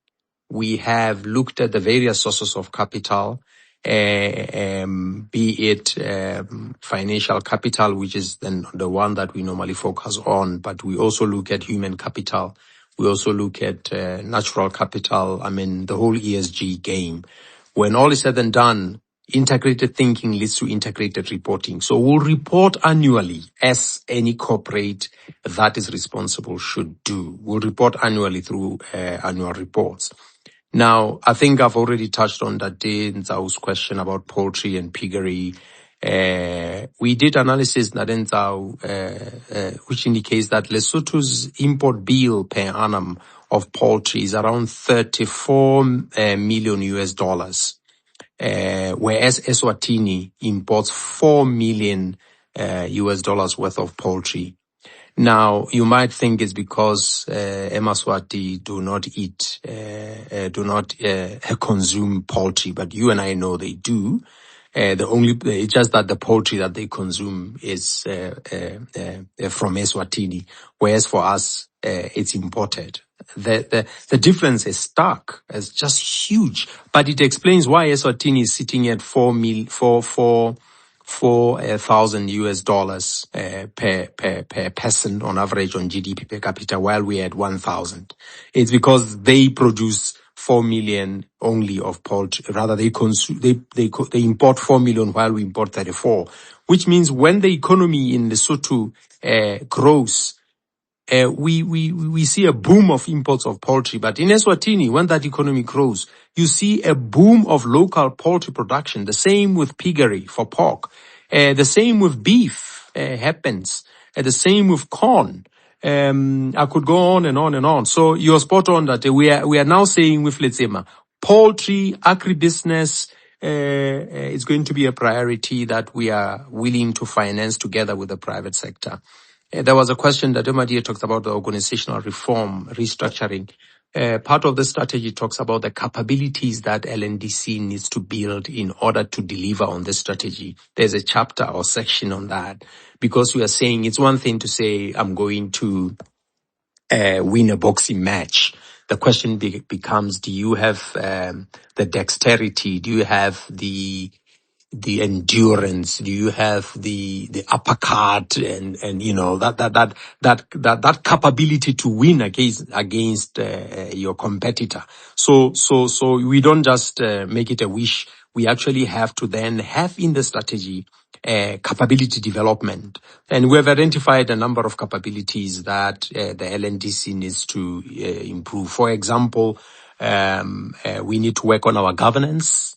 Speaker 2: We have looked at the various sources of capital, be it financial capital, which is then the one that we normally focus on, but we also look at human capital. We also look at natural capital. I mean, the whole ESG game. When all is said and done, integrated thinking leads to integrated reporting. So we'll report annually, as any corporate that is responsible should do. We'll report annually through annual reports. Now, I think I've already touched on that Nzau's question about poultry and piggery. We did analysis, Nzau, which indicates that Lesotho's import bill per annum of poultry is around $34 million US. Whereas Eswatini imports $4 million US worth of poultry. Now, you might think it's because Emaswati do not consume poultry, but you and I know they do. It's just that the poultry that they consume is from Eswatini, whereas for us it's imported. The difference is stark. It's just huge, but it explains why Eswatini is sitting at $4,000 US per person on average on GDP per capita, while we're at 1,000. It's because they produce 4 million only of poultry. Rather, they import 4 million while we import 34, which means when the economy in Lesotho grows, we see a boom of imports of poultry. But in Eswatini, when that economy grows, you see a boom of local poultry production. The same with piggery for pork. The same with beef happens. The same with corn. I could go on and on and on. So you're spot on that we are now saying with Letsema, poultry, agribusiness, is going to be a priority that we are willing to finance together with the private sector. There was a question that Emadia talks about the organizational reform, restructuring. Part of the strategy talks about the capabilities that LNDC needs to build in order to deliver on this strategy. There's a chapter or section on that, because we are saying it's one thing to say, I'm going to win a boxing match. The question becomes, do you have the dexterity? Do you have the endurance? Do you have the uppercut and you know that capability to win against your competitor? So we don't just make it a wish. We actually have to then have in the strategy capability development, and we have identified a number of capabilities that the LNDC needs to improve. For example, we need to work on our governance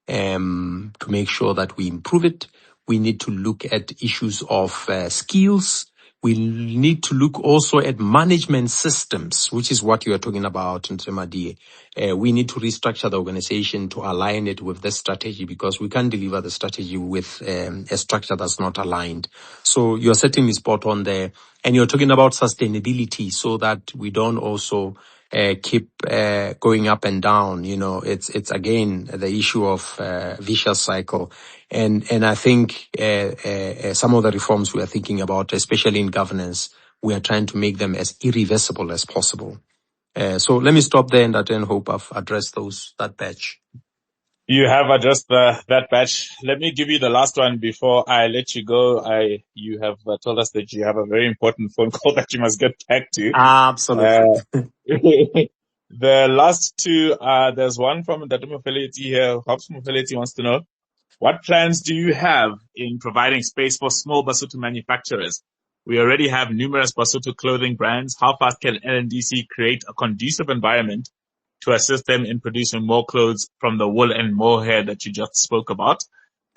Speaker 2: to make sure that we improve it. We need to look at issues of skills. We need to look also at management systems, which is what you are talking about, Ntemadi. We need to restructure the organization to align it with the strategy, because we can't deliver the strategy with a structure that's not aligned. So you're certainly spot on there. And you're talking about sustainability, so that we don't also keep going up and down. You know, it's again the issue of vicious cycle. And I think some of the reforms we are thinking about, especially in governance, we are trying to make them as irreversible as possible. So let me stop there, and I then hope I've addressed that batch.
Speaker 1: You have addressed that batch. Let me give you the last one before I let you go. You have told us that you have a very important phone call that you must get back to.
Speaker 2: Absolutely.
Speaker 1: The last two, there's one from Dr. Mofeleti here. Hobbs Mofeleti wants to know, what plans do you have in providing space for small Basotho manufacturers? We already have numerous Basotho clothing brands. How fast can LNDC create a conducive environment to assist them in producing more clothes from the wool and mohair that you just spoke about?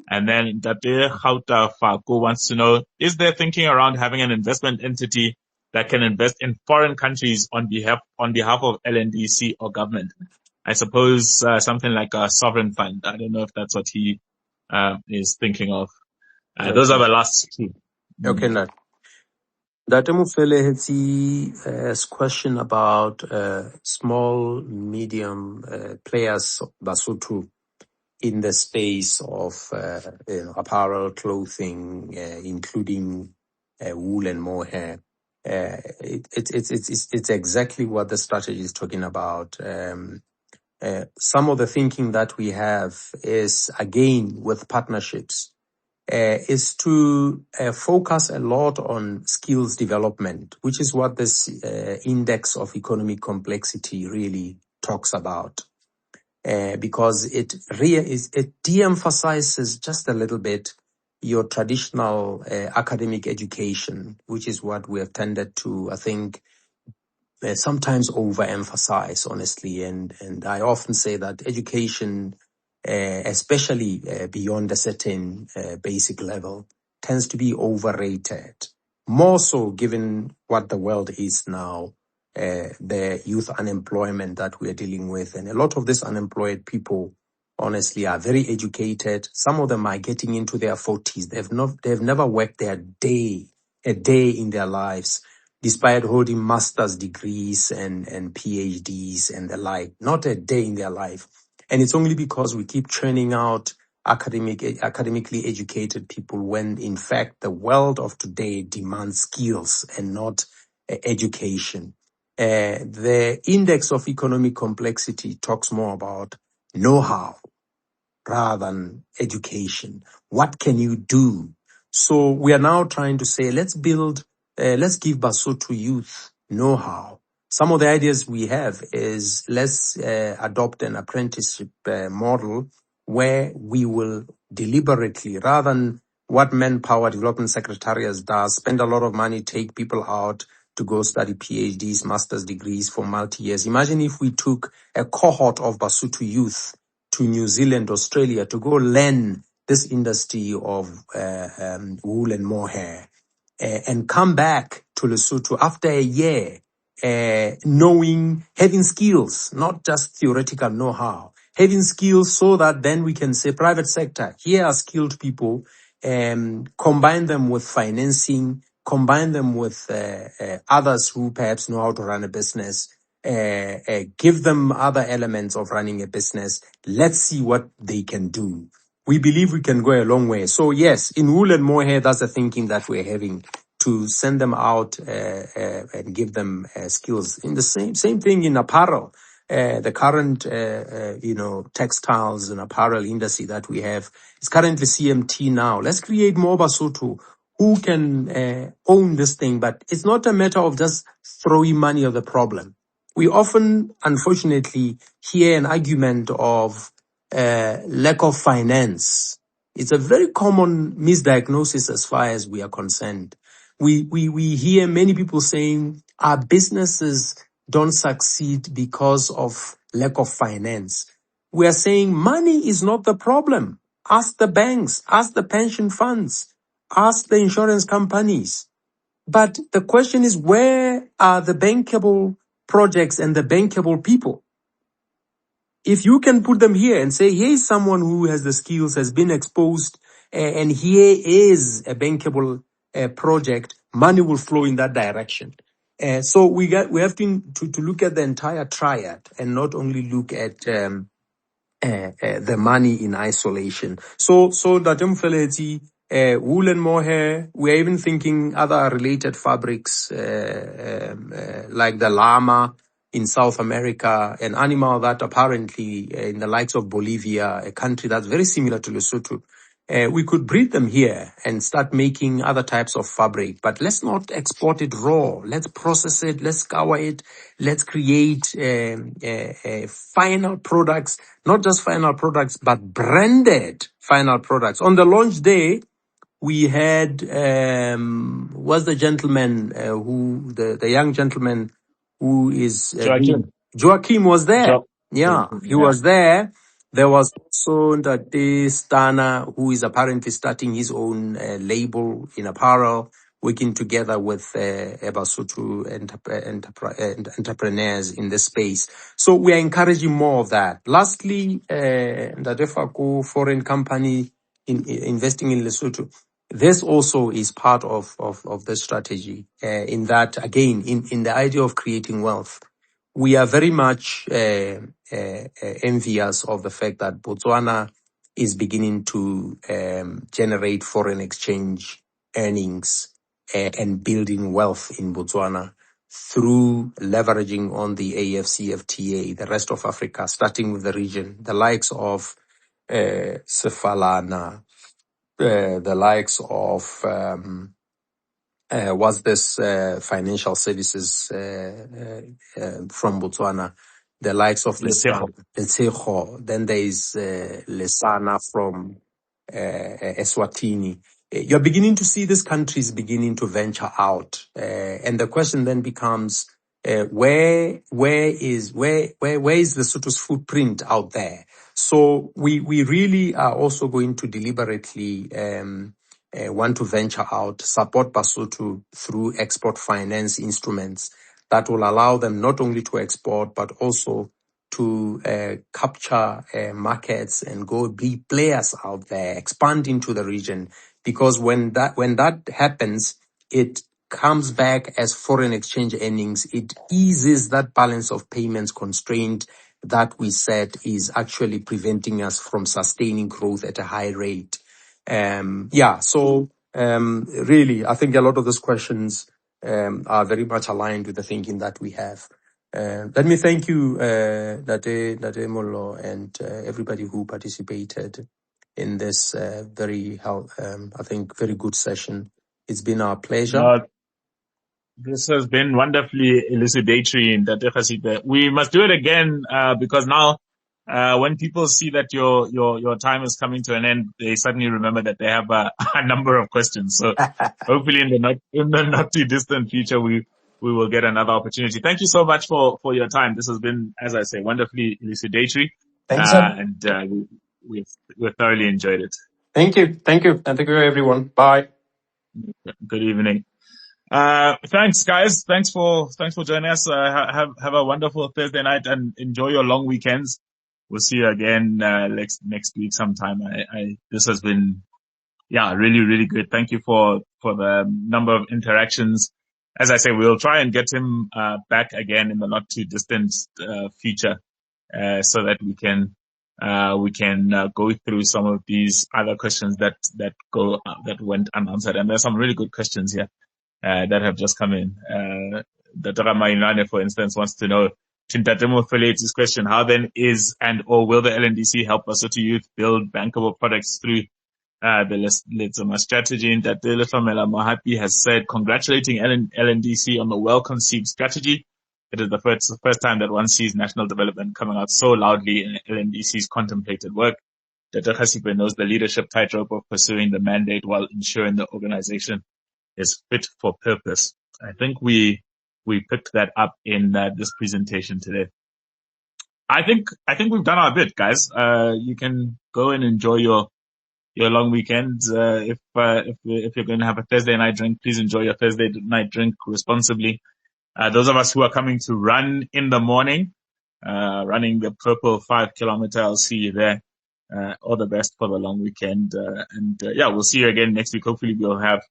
Speaker 1: And then Dade Khauta Fako wants to know, is there thinking around having an investment entity that can invest in foreign countries on behalf of LNDC or government? I suppose something like a sovereign fund. I don't know if that's what he is thinking of. Those are the last two.
Speaker 2: Okay, now. Dr. Mufelehet's question about small, medium players, Basotho, in the space of apparel, clothing, including wool and mohair. It's exactly what the strategy is talking about. Some of the thinking that we have is, again, with partnerships, is to focus a lot on skills development, which is what this index of economic complexity really talks about. Because it de-emphasizes just a little bit your traditional academic education, which is what we have tended to, I think, sometimes overemphasize, honestly. And I often say that education, especially beyond a certain basic level, tends to be overrated. More so given what the world is now, the youth unemployment that we are dealing with. And a lot of these unemployed people, honestly, are very educated. Some of them are getting into their 40s. They've never worked a day in their lives, despite holding master's degrees and PhDs and the like. Not a day in their life. And it's only because we keep churning out academically educated people when, in fact, the world of today demands skills and not education. The index of economic complexity talks more about know-how rather than education. What can you do? So we are now trying to say, let's give Basotho youth know-how. Some of the ideas we have is let's adopt an apprenticeship model where we will deliberately, rather than what Manpower Development Secretariat does, spend a lot of money, take people out to go study PhDs, master's degrees for multi-years. Imagine if we took a cohort of Basotho youth to New Zealand, Australia, to go learn this industry of wool and mohair, and come back to Lesotho after a year, having skills, not just theoretical know-how, having skills so that then we can say, private sector, here are skilled people, combine them with financing, combine them with others who perhaps know how to run a business, give them other elements of running a business. Let's see what they can do. We believe we can go a long way. So yes, in wool and mohair, that's the thinking that we're having, to send them out and give them skills. In the same thing in apparel. The current, textiles and apparel industry that we have is currently CMT now. Let's create more Basotho who can own this thing, but it's not a matter of just throwing money at the problem. We often, unfortunately, hear an argument of lack of finance. It's a very common misdiagnosis as far as we are concerned. We hear many people saying our businesses don't succeed because of lack of finance. We are saying money is not the problem. Ask the banks, ask the pension funds, ask the insurance companies. But the question is, where are the bankable projects and the bankable people? If you can put them here and say, here is someone who has the skills, has been exposed, and here is a bankable project, money will flow in that direction. So we have to look at the entire triad and not only look at the money in isolation. So Datem Feleti, wool and mohair, we're even thinking other related fabrics like the llama in South America, an animal that apparently in the likes of Bolivia, a country that's very similar to Lesotho, We could breed them here and start making other types of fabric, but let's not export it raw. Let's process it. Let's scour it. Let's create final products, not just final products, but branded final products. On the launch day, we had was the gentleman the young gentleman who is Joachim was there. He was there. There was also Ndate Stana, who is apparently starting his own label in apparel, working together with Basotho entrepreneurs in this space. So we are encouraging more of that. Lastly, Ndate Faku, foreign company investing in Lesotho. This also is part of the strategy, in that, again, in the idea of creating wealth. We are very much envious of the fact that Botswana is beginning to generate foreign exchange earnings and building wealth in Botswana through leveraging on the AFCFTA, the rest of Africa, starting with the region, the likes of Sefalana, the likes of was this financial services from Botswana, the likes of Lesotho. Then there is Lesana from Eswatini. You're beginning to see these countries beginning to venture out, and the question then becomes, where is Lesotho's footprint out there? So we really are also going to deliberately want to venture out, support Basotho through export finance instruments that will allow them not only to export, but also to capture markets and go be players out there, expand into the region. Because when that happens, it comes back as foreign exchange earnings. It eases that balance of payments constraint that we said is actually preventing us from sustaining growth at a high rate. Really, I think a lot of those questions are very much aligned with the thinking that we have. Let me thank you, Date Mollo, and everybody who participated in this very good session. It's been our pleasure.
Speaker 1: This has been wonderfully elucidatory in Date Khasipe. We must do it again because now when people see that your time is coming to an end, they suddenly remember that they have a number of questions. So hopefully in the not too distant future, we will get another opportunity. Thank you so much for your time. This has been, as I say, wonderfully elucidatory.
Speaker 2: Thanks,
Speaker 1: and we thoroughly enjoyed it.
Speaker 2: Thank you, and thank you everyone. Bye.
Speaker 1: Good evening. Thanks guys. Thanks for joining us. Have a wonderful Thursday night and enjoy your long weekends. We'll see you again next week sometime. This has been really, really good. Thank you for the number of interactions. As I say, we'll try and get him back again in the not too distant future, so that we can go through some of these other questions that went unanswered. And there's some really good questions here that have just come in. Dr. Mainane, for instance, wants to know, Tintatemo Fele's question, how then is or will the LNDC help Basotho youth build bankable products through the Letsema Strategy? And that Lefamela Mohapi has said, congratulating LNDC on the well-conceived strategy. It is the first time that one sees national development coming out so loudly in LNDC's contemplated work. Dr. Khasipe knows the leadership tightrope of pursuing the mandate while ensuring the organization is fit for purpose. I think we picked that up in this presentation today. I think we've done our bit, guys. You can go and enjoy your long weekend. If you're going to have a Thursday night drink, please enjoy your Thursday night drink responsibly. Those of us who are coming to run in the morning, running the purple 5 kilometer, I'll see you there. All the best for the long weekend. We'll see you again next week. Hopefully we'll have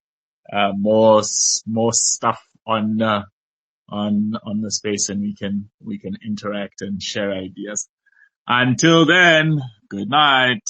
Speaker 1: more stuff on the space, and we can interact and share ideas. Until then, good night.